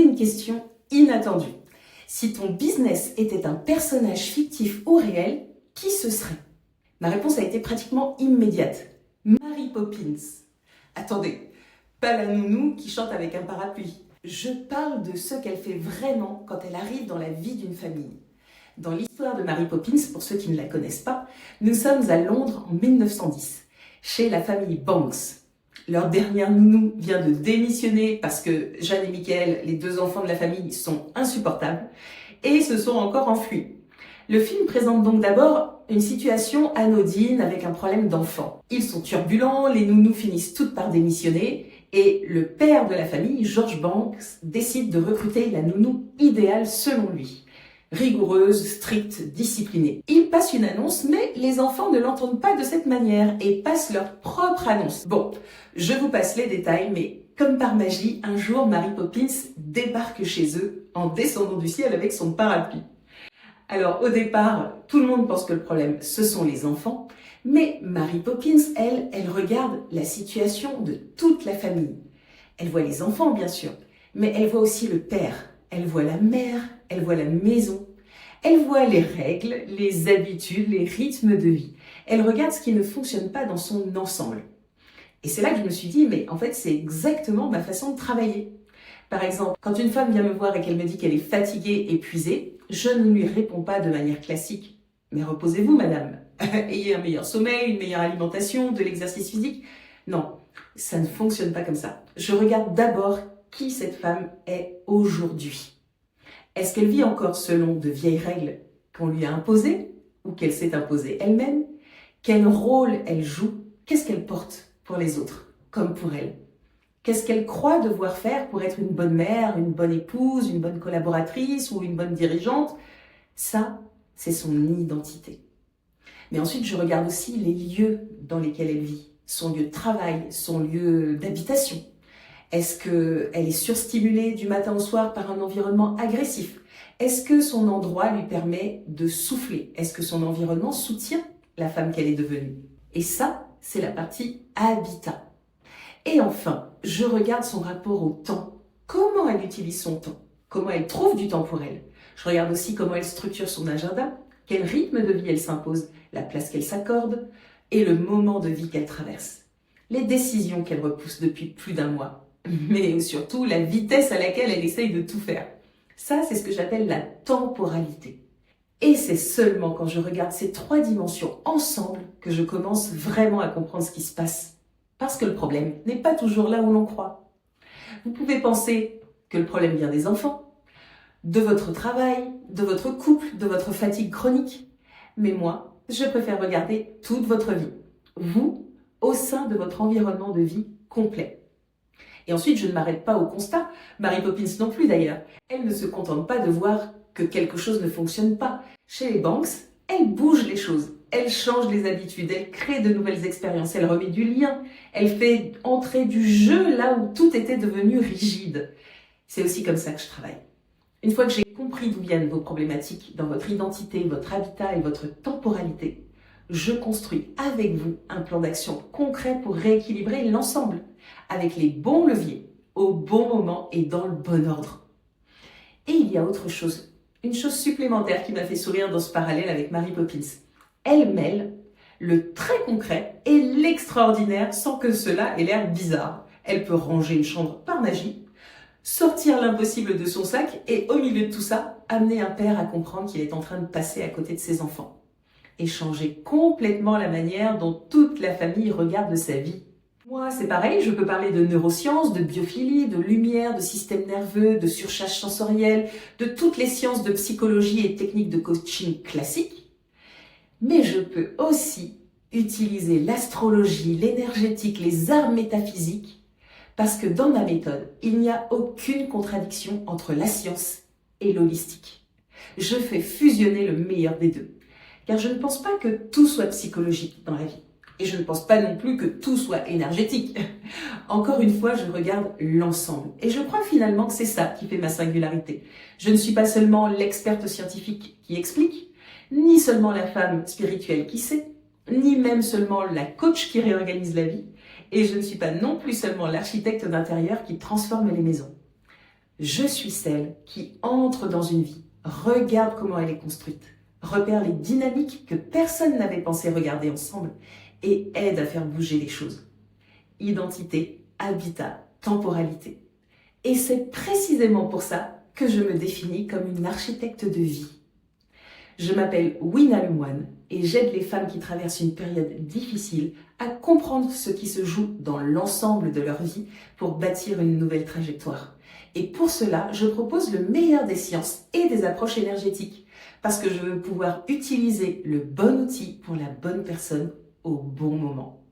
une question inattendue. Si ton business était un personnage fictif ou réel, qui ce serait? Ma réponse a été pratiquement immédiate. Mary Poppins. Attendez, pas la nounou qui chante avec un parapluie. Je parle de ce qu'elle fait vraiment quand elle arrive dans la vie d'une famille. Dans l'histoire de Mary Poppins, pour ceux qui ne la connaissent pas, nous sommes à Londres en 1910, chez la famille Banks. Leur dernière nounou vient de démissionner parce que Jeanne et Michael, les deux enfants de la famille, sont insupportables et se sont encore enfuis. Le film présente donc d'abord une situation anodine avec un problème d'enfant. Ils sont turbulents, les nounous finissent toutes par démissionner et le père de la famille, George Banks, décide de recruter la nounou idéale selon lui. Rigoureuse, stricte, disciplinée. Il passe une annonce, mais les enfants ne l'entendent pas de cette manière et passent leur propre annonce. Bon, je vous passe les détails, mais comme par magie, un jour, Mary Poppins débarque chez eux en descendant du ciel avec son parapluie. Alors, au départ, tout le monde pense que le problème, ce sont les enfants, mais Mary Poppins, elle regarde la situation de toute la famille. Elle voit les enfants, bien sûr, mais elle voit aussi le père. Elle voit la mère, elle voit la maison, elle voit les règles, les habitudes, les rythmes de vie. Elle regarde ce qui ne fonctionne pas dans son ensemble. Et c'est là que je me suis dit, mais en fait, c'est exactement ma façon de travailler. Par exemple, quand une femme vient me voir et qu'elle me dit qu'elle est fatiguée, épuisée, je ne lui réponds pas de manière classique. Mais reposez-vous, madame. Ayez un meilleur sommeil, une meilleure alimentation, de l'exercice physique. Non, ça ne fonctionne pas comme ça. Je regarde d'abord qui cette femme est aujourd'hui. Est-ce qu'elle vit encore selon de vieilles règles qu'on lui a imposées ou qu'elle s'est imposée elle-même? Quel rôle elle joue? Qu'est-ce qu'elle porte pour les autres, comme pour elle? Qu'est-ce qu'elle croit devoir faire pour être une bonne mère, une bonne épouse, une bonne collaboratrice ou une bonne dirigeante? Ça, c'est son identité. Mais ensuite, je regarde aussi les lieux dans lesquels elle vit, son lieu de travail, son lieu d'habitation. Est-ce qu'elle est surstimulée du matin au soir par un environnement agressif? Est-ce que son endroit lui permet de souffler? Est-ce que son environnement soutient la femme qu'elle est devenue? Et ça, c'est la partie habitat. Et enfin, je regarde son rapport au temps. Comment elle utilise son temps? Comment elle trouve du temps pour elle? Je regarde aussi comment elle structure son agenda, quel rythme de vie elle s'impose, la place qu'elle s'accorde et le moment de vie qu'elle traverse. Les décisions qu'elle repousse depuis plus d'un mois. Mais surtout la vitesse à laquelle elle essaye de tout faire. Ça, c'est ce que j'appelle la temporalité. Et c'est seulement quand je regarde ces trois dimensions ensemble que je commence vraiment à comprendre ce qui se passe. Parce que le problème n'est pas toujours là où l'on croit. Vous pouvez penser que le problème vient des enfants, de votre travail, de votre couple, de votre fatigue chronique. Mais moi, je préfère regarder toute votre vie. Vous, au sein de votre environnement de vie complet. Et ensuite, je ne m'arrête pas au constat, Mary Poppins non plus d'ailleurs. Elle ne se contente pas de voir que quelque chose ne fonctionne pas. Chez les Banks, elle bouge les choses, elle change les habitudes, elle crée de nouvelles expériences, elle remet du lien, elle fait entrer du jeu là où tout était devenu rigide. C'est aussi comme ça que je travaille. Une fois que j'ai compris d'où viennent vos problématiques dans votre identité, votre habitat et votre temporalité, je construis avec vous un plan d'action concret pour rééquilibrer l'ensemble, avec les bons leviers, au bon moment et dans le bon ordre. Et il y a autre chose, une chose supplémentaire qui m'a fait sourire dans ce parallèle avec Mary Poppins. Elle mêle le très concret et l'extraordinaire sans que cela ait l'air bizarre. Elle peut ranger une chambre par magie, sortir l'impossible de son sac et au milieu de tout ça, amener un père à comprendre qu'il est en train de passer à côté de ses enfants. Et changer complètement la manière dont toute la famille regarde sa vie. Moi, c'est pareil, je peux parler de neurosciences, de biophilie, de lumière, de système nerveux, de surcharge sensorielle, de toutes les sciences de psychologie et techniques de coaching classiques. Mais je peux aussi utiliser l'astrologie, l'énergétique, les arts métaphysiques, parce que dans ma méthode, il n'y a aucune contradiction entre la science et l'holistique. Je fais fusionner le meilleur des deux. Car je ne pense pas que tout soit psychologique dans la vie. Et je ne pense pas non plus que tout soit énergétique. Encore une fois, je regarde l'ensemble. Et je crois finalement que c'est ça qui fait ma singularité. Je ne suis pas seulement l'experte scientifique qui explique, ni seulement la femme spirituelle qui sait, ni même seulement la coach qui réorganise la vie. Et je ne suis pas non plus seulement l'architecte d'intérieur qui transforme les maisons. Je suis celle qui entre dans une vie, regarde comment elle est construite, repère les dynamiques que personne n'avait pensé regarder ensemble et aide à faire bouger les choses. Identité, habitat, temporalité. Et c'est précisément pour ça que je me définis comme une architecte de vie. Je m'appelle Wina Lemoine et j'aide les femmes qui traversent une période difficile à comprendre ce qui se joue dans l'ensemble de leur vie pour bâtir une nouvelle trajectoire. Et pour cela, je propose le meilleur des sciences et des approches énergétiques parce que je veux pouvoir utiliser le bon outil pour la bonne personne au bon moment.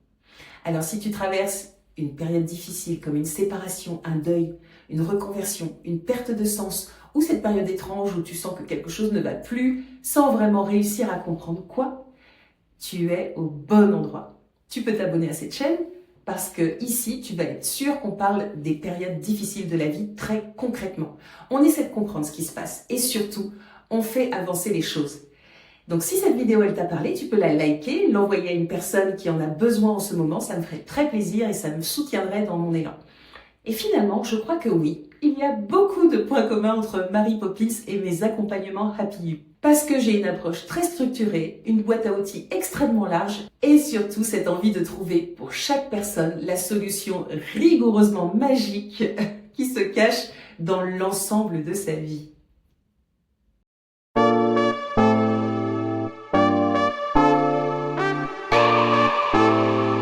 Alors si tu traverses une période difficile comme une séparation, un deuil, une reconversion, une perte de sens ou cette période étrange où tu sens que quelque chose ne va plus sans vraiment réussir à comprendre quoi, tu es au bon endroit. Tu peux t'abonner à cette chaîne parce que ici, tu vas être sûr qu'on parle des périodes difficiles de la vie très concrètement. On essaie de comprendre ce qui se passe et surtout, on fait avancer les choses. Donc si cette vidéo elle t'a parlé, tu peux la liker, l'envoyer à une personne qui en a besoin en ce moment, ça me ferait très plaisir et ça me soutiendrait dans mon élan. Et finalement, je crois que oui, il y a beaucoup de points communs entre Mary Poppins et mes accompagnements Happy You. Parce que j'ai une approche très structurée, une boîte à outils extrêmement large et surtout cette envie de trouver pour chaque personne la solution rigoureusement magique qui se cache dans l'ensemble de sa vie.